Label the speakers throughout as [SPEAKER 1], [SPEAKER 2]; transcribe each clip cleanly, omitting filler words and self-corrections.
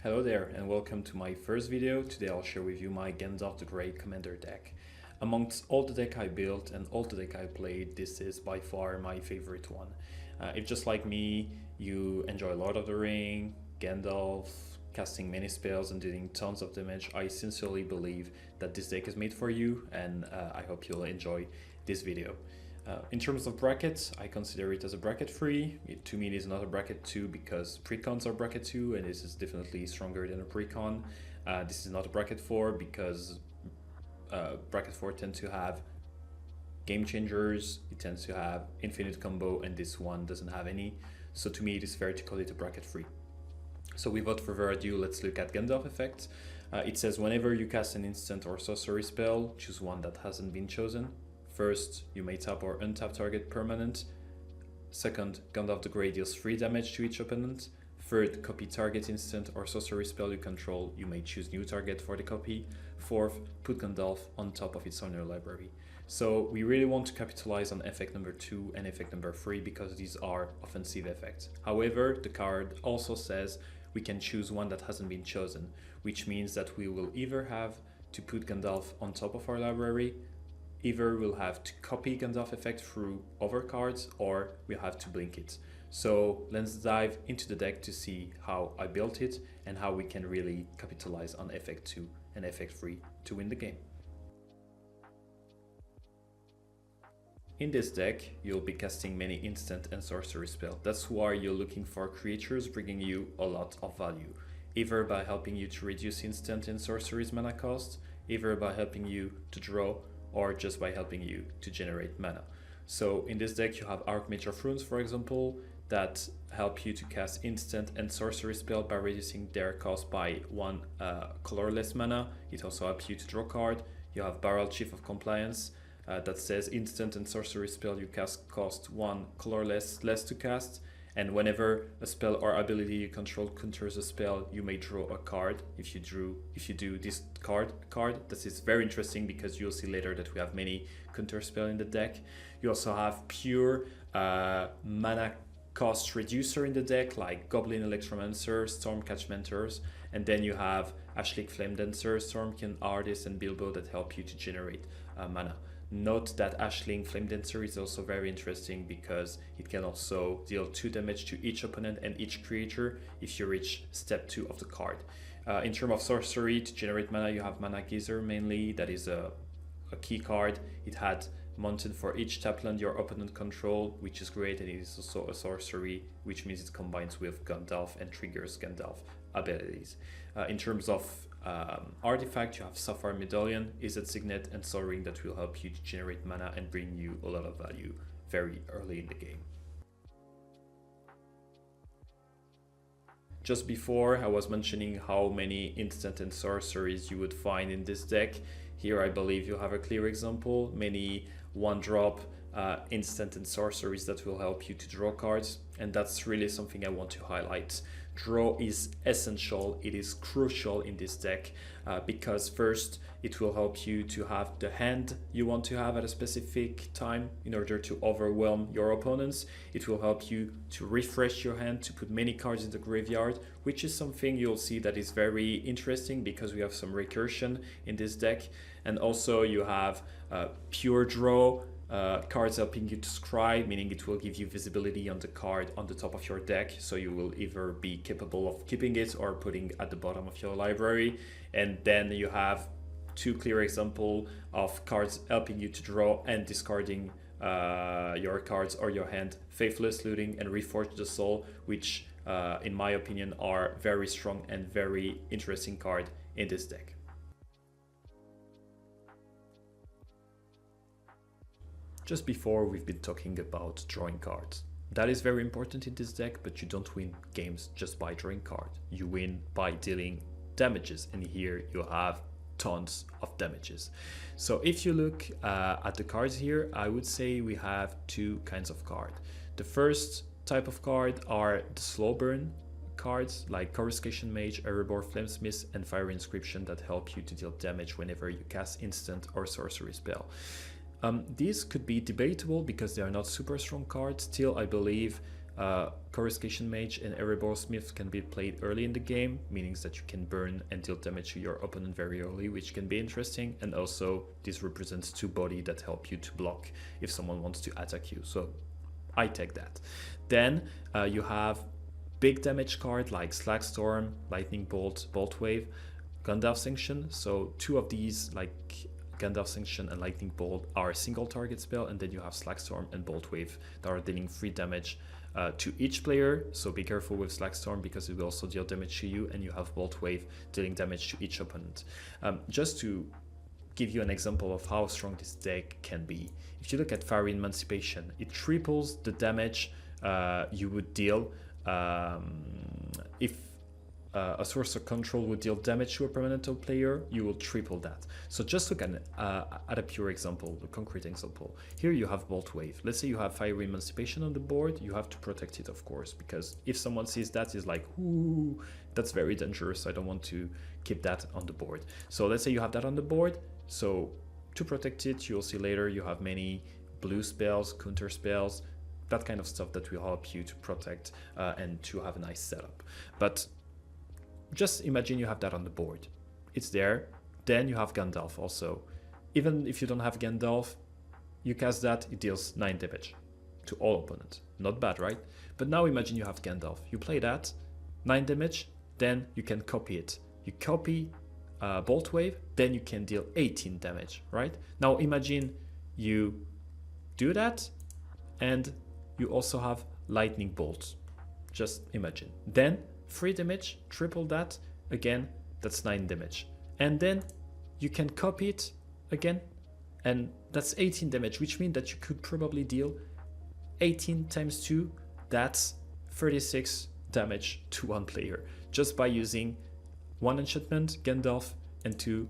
[SPEAKER 1] Hello there and welcome to my first video. Today I'll share with you my Gandalf the Grey commander deck. Amongst all the deck I built and all the deck I played, this is by far my favorite one. If just like me, you enjoy Lord of the Ring, Gandalf, casting many spells and dealing tons of damage, I sincerely believe that this deck is made for you, and I hope you'll enjoy this video. In terms of brackets, I consider it as a bracket 3. To me, it is not a bracket 2 because precons are bracket 2 and this is definitely stronger than a precon. This is not a bracket 4 because bracket 4 tends to have game changers, it tends to have infinite combo, and this one doesn't have any. So to me, it is fair to call it a bracket 3. So without further ado, let's look at Gandalf effects. It says whenever you cast an instant or sorcery spell, choose one that hasn't been chosen. First, you may tap or untap target permanent. Second, Gandalf the Grey deals 3 damage to each opponent. Third, copy target instant or sorcery spell you control. You may choose new target for the copy. Fourth, put Gandalf on top of its owner library. So we really want to capitalize on effect number 2 and effect number 3 because these are offensive effects. However, the card also says we can choose one that hasn't been chosen, which means that we will either have to put Gandalf on top of our library, either we'll have to copy Gandalf effect through other cards, or we'll have to blink it. So let's dive into the deck to see how I built it and how we can really capitalize on effect 2 and effect 3 to win the game. In this deck, you'll be casting many instant and sorcery spells. That's why you're looking for creatures bringing you a lot of value, either by helping you to reduce instant and sorcery's mana cost, either by helping you to draw, or just by helping you to generate mana. So in this deck you have Archmage of Runes, for example, that help you to cast instant and sorcery spell by reducing their cost by 1 colorless mana. It also helps you to draw card. You have Barrel Chief of Compliance that says instant and sorcery spell you cast cost 1 colorless less to cast, and whenever a spell or ability you control counters a spell, you may draw a card. If you do this card, this is very interesting because you'll see later that we have many counter spells in the deck. You also have pure mana cost reducer in the deck, like Goblin Electromancer, Stormcatch Mentors, and then you have Ashling Flame Dancer, Stormkin Artist, and Bilbo that help you to generate mana. Note that Ashling Flame Dancer is also very interesting because it can also deal 2 damage to each opponent and each creature if you reach step 2 of the card. In terms of sorcery, to generate mana, you have Mana Geyser mainly. That is a key card. It had mounted for each tap land your opponent control, which is great, and it is also a sorcery, which means it combines with Gandalf and triggers Gandalf abilities. In terms of artifact, you have Sapphire Medallion, Izzet Signet, and Sol Ring that will help you to generate mana and bring you a lot of value very early in the game. Just before, I was mentioning how many instant and sorceries you would find in this deck. Here I believe you have a clear example, many 1-drop instant and sorceries that will help you to draw cards, and that's really something I want to highlight. Draw is essential, it is crucial in this deck because first it will help you to have the hand you want to have at a specific time in order to overwhelm your opponents. It will help you to refresh your hand, to put many cards in the graveyard, which is something you'll see that is very interesting because we have some recursion in this deck. And also you have pure draw, cards helping you to scry, meaning it will give you visibility on the card on the top of your deck, so you will either be capable of keeping it or putting at the bottom of your library. And then you have 2 clear examples of cards helping you to draw and discarding your cards or your hand: Faithless Looting and Reforge the Soul, which in my opinion are very strong and very interesting card in this deck. Just before, we've been talking about drawing cards. That is very important in this deck, but you don't win games just by drawing cards. You win by dealing damages, and here you have tons of damages. So if you look at the cards here, I would say we have 2 kinds of cards. The first type of card are the slow burn cards like Coruscation Mage, Erebor Flamesmith, and Fire Inscription that help you to deal damage whenever you cast instant or sorcery spell. These could be debatable because they are not super strong cards. Still, I believe Coruscation Mage and Erebor Smith can be played early in the game, meaning that you can burn and deal damage to your opponent very early, which can be interesting. And also this represents 2 body that help you to block if someone wants to attack you. So I take that. Then you have big damage card like Slagstorm, Lightning Bolt, Bolt Wave, Gandalf Sanction. So 2 of these, like Gandalf Sanction and Lightning Bolt, are a single target spell, and then you have Slagstorm and Bolt Wave that are dealing 3 damage to each player. So be careful with Slagstorm because it will also deal damage to you, and you have Bolt Wave dealing damage to each opponent. Just to give you an example of how strong this deck can be, if you look at Fiery Emancipation, it triples the damage you would deal if a Sorcerer Control would deal damage to a permanent player, you will triple that. So just look at a pure example, a concrete example. Here you have Bolt Wave. Let's say you have Fiery Emancipation on the board, you have to protect it, of course, because if someone sees that, is like, ooh, that's very dangerous, I don't want to keep that on the board. So let's say you have that on the board, so to protect it, you'll see later you have many blue spells, counter spells, that kind of stuff that will help you to protect and to have a nice setup. But just imagine you have that on the board. It's there. Then you have Gandalf also. Even if you don't have Gandalf, you cast that, it deals 9 damage to all opponents. Not bad, right? But now imagine you have Gandalf. You play that, 9 damage, then you can copy it. You copy Bolt Wave, then you can deal 18 damage, right? Now imagine you do that, and you also have Lightning Bolt. Just imagine. Then 3 damage, triple that, again, that's 9 damage. And then you can copy it again, and that's 18 damage, which means that you could probably deal 18 times 2, that's 36 damage to one player, just by using 1 enchantment, Gandalf, and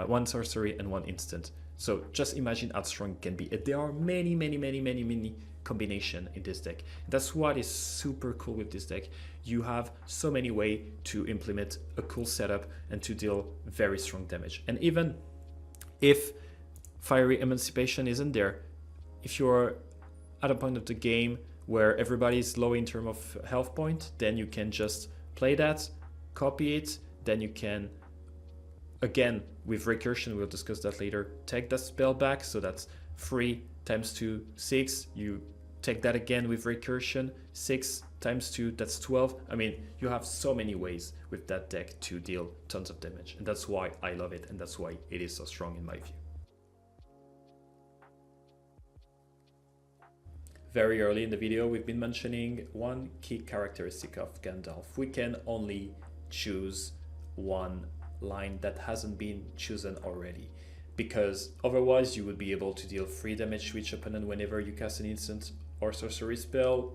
[SPEAKER 1] 1 sorcery and 1 instant. So just imagine how strong it can be. There are many combination in this deck. That's what is super cool with this deck. You have so many ways to implement a cool setup and to deal very strong damage. And even if Fiery Emancipation isn't there, if you're at a point of the game where everybody is low in terms of health point, then you can just play that, copy it, then you can, again, with recursion, we'll discuss that later, take that spell back, so that's 3 times 2, 6. You take that again with recursion, 6 times 2, that's 12. I mean, you have so many ways with that deck to deal tons of damage, and that's why I love it, and that's why it is so strong in my view. Very early in the video, we've been mentioning one key characteristic of Gandalf. We can only choose one line that hasn't been chosen already, because otherwise you would be able to deal 3 damage to each opponent whenever you cast an instant or sorcery spell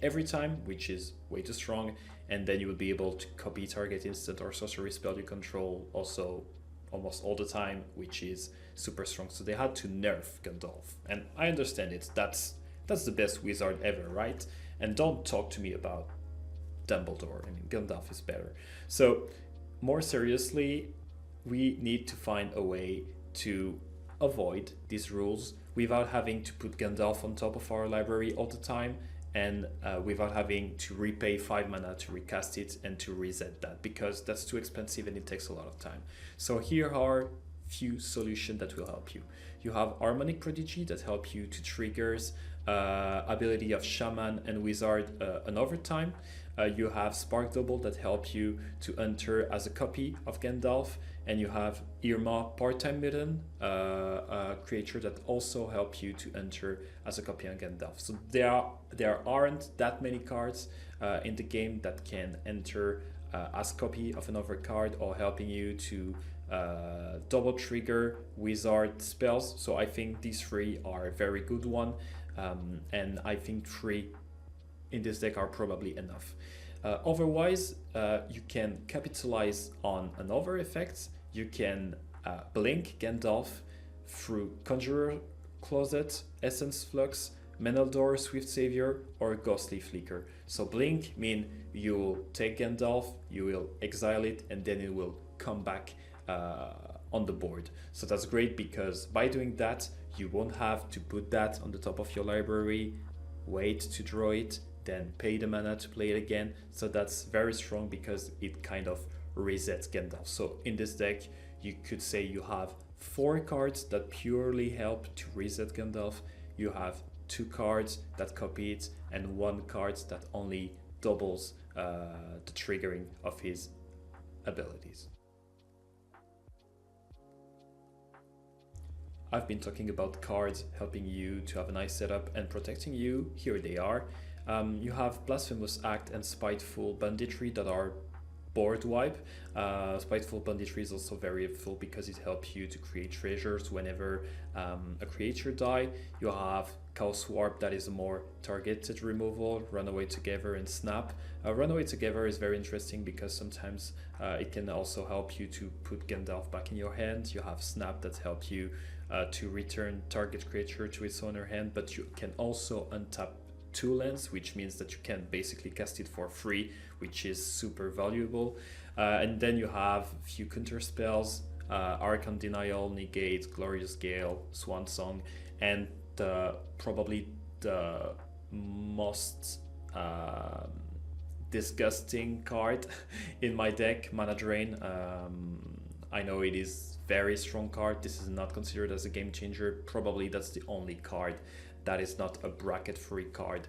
[SPEAKER 1] every time, which is way too strong, and then you would be able to copy target instant or sorcery spell you control also almost all the time, which is super strong. So they had to nerf Gandalf, and I understand it. That's the best wizard ever, right? And don't talk to me about Dumbledore. I mean, Gandalf is better. So more seriously, we need to find a way to avoid these rules without having to put Gandalf on top of our library all the time, and without having to repay 5 mana to recast it and to reset that, because that's too expensive and it takes a lot of time. So here are few solutions that will help you. You have Harmonic Prodigy that help you to triggers ability of Shaman and Wizard another time. You have Spark Double that help you to enter as a copy of Gandalf, and you have Irma Part-Time Mutant, a creature that also help you to enter as a copy of Gandalf. So there aren't that many cards in the game that can enter as copy of another card or helping you to double trigger wizard spells. So I think these 3 are a very good one, and I think 3 in this deck are probably enough. Otherwise, you can capitalize on another effect. You can blink Gandalf through Conjurer Closet, Essence Flux, Meneldor Swift Savior, or Ghostly Flicker. So blink mean you will take Gandalf, you will exile it, and then it will come back on the board. So that's great, because by doing that, you won't have to put that on the top of your library wait to draw it, then pay the mana to play it again. So that's very strong because it kind of resets Gandalf. So in this deck, you could say you have 4 cards that purely help to reset Gandalf. You have 2 cards that copy it, and 1 card that only doubles the triggering of his abilities. I've been talking about cards helping you to have a nice setup and protecting you. Here they are. You have Blasphemous Act and Spiteful Banditry that are board wipe. Spiteful Banditry is also very helpful because it helps you to create treasures whenever a creature die. You have Chaos Warp that is a more targeted removal, Runaway Together and Snap. Runaway Together is very interesting because sometimes it can also help you to put Gandalf back in your hand. You have Snap that helps you to return target creature to its owner hand, but you can also untap 2 lands, which means that you can basically cast it for free, which is super valuable. And then you have a few counter spells, Archon Denial, Negate, Glorious Gale, Swan Song, and probably the most disgusting card in my deck, Mana Drain. I know it is very strong card. This is not considered as a game changer. Probably that's the only card that is not a bracket free card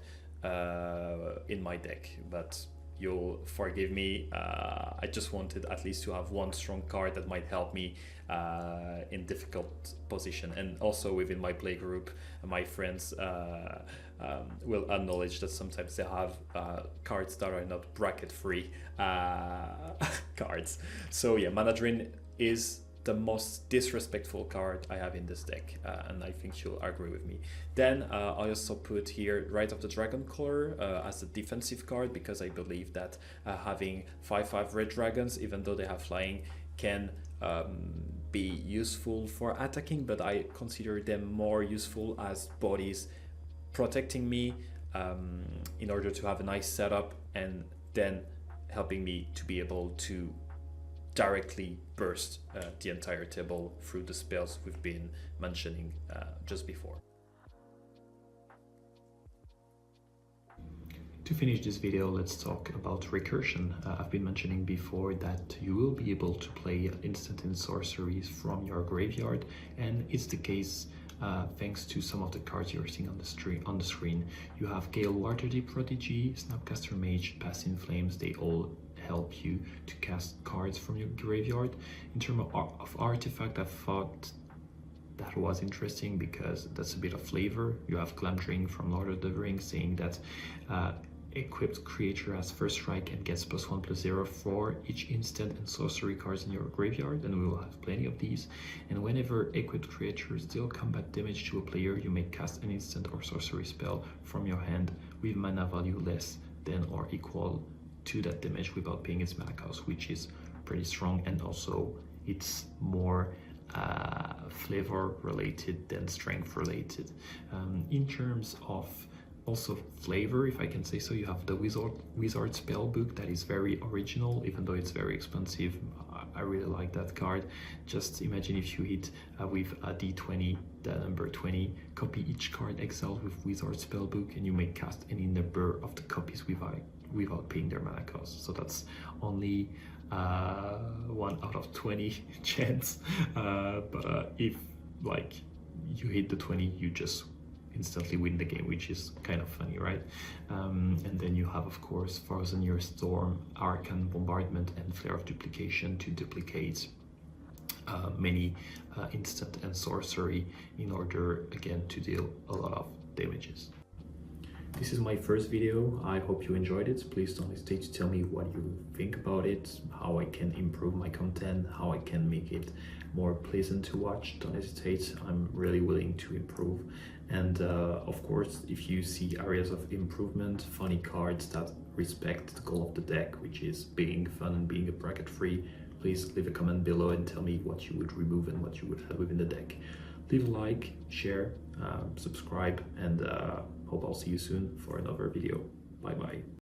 [SPEAKER 1] in my deck, but you'll forgive me. I just wanted at least to have 1 strong card that might help me in difficult position. And also within my play group, my friends will acknowledge that sometimes they have cards that are not bracket free cards. So yeah, Mana Drain is the most disrespectful card I have in this deck, and I think you'll agree with me. Then I also put here Rite of the Dragon Caller as a defensive card because I believe that having 5/5 red dragons, even though they have flying, can be useful for attacking, but I consider them more useful as bodies protecting me in order to have a nice setup, and then helping me to be able to directly burst the entire table through the spells we've been mentioning just before. To finish this video, let's talk about recursion. I've been mentioning before that you will be able to play instant and sorceries from your graveyard, and it's the case thanks to some of the cards you're seeing on the screen. You have Gale Waterdeep Prodigy, Snapcaster Mage, Pass in Flames. They all help you to cast cards from your graveyard. In terms of artifact, I thought that was interesting because that's a bit of flavor. You have Glamdring from Lord of the Rings saying that equipped creature has first strike and gets +1/+0 for each instant and sorcery cards in your graveyard, and we will have plenty of these. And whenever equipped creatures deal combat damage to a player, you may cast an instant or sorcery spell from your hand with mana value less than or equal to that damage without paying its mana cost, which is pretty strong, and also it's more flavor related than strength related. In terms of also flavor, if I can say so, you have the Wizard Spellbook that is very original, even though it's very expensive. I really like that card. Just imagine if you hit with a D20, the number 20, copy each card exiled with Wizard Spellbook, and you may cast any number of the copies without paying their mana cost. So that's only 1 out of 20 chance, but if like you hit the 20, you just instantly win the game, which is kind of funny, right? And then you have, of course, Frozen Year Storm, Arcane Bombardment, and Flare of Duplication to duplicate many instant and sorcery in order, again, to deal a lot of damages. This is my first video. I hope you enjoyed it. Please don't hesitate to tell me what you think about it, how I can improve my content, how I can make it more pleasant to watch. Don't hesitate. I'm really willing to improve. And of course, if you see areas of improvement, funny cards that respect the goal of the deck, which is being fun and being a bracket free, please leave a comment below and tell me what you would remove and what you would have within the deck. Leave a like, share, subscribe, and hope I'll see you soon for another video. Bye bye.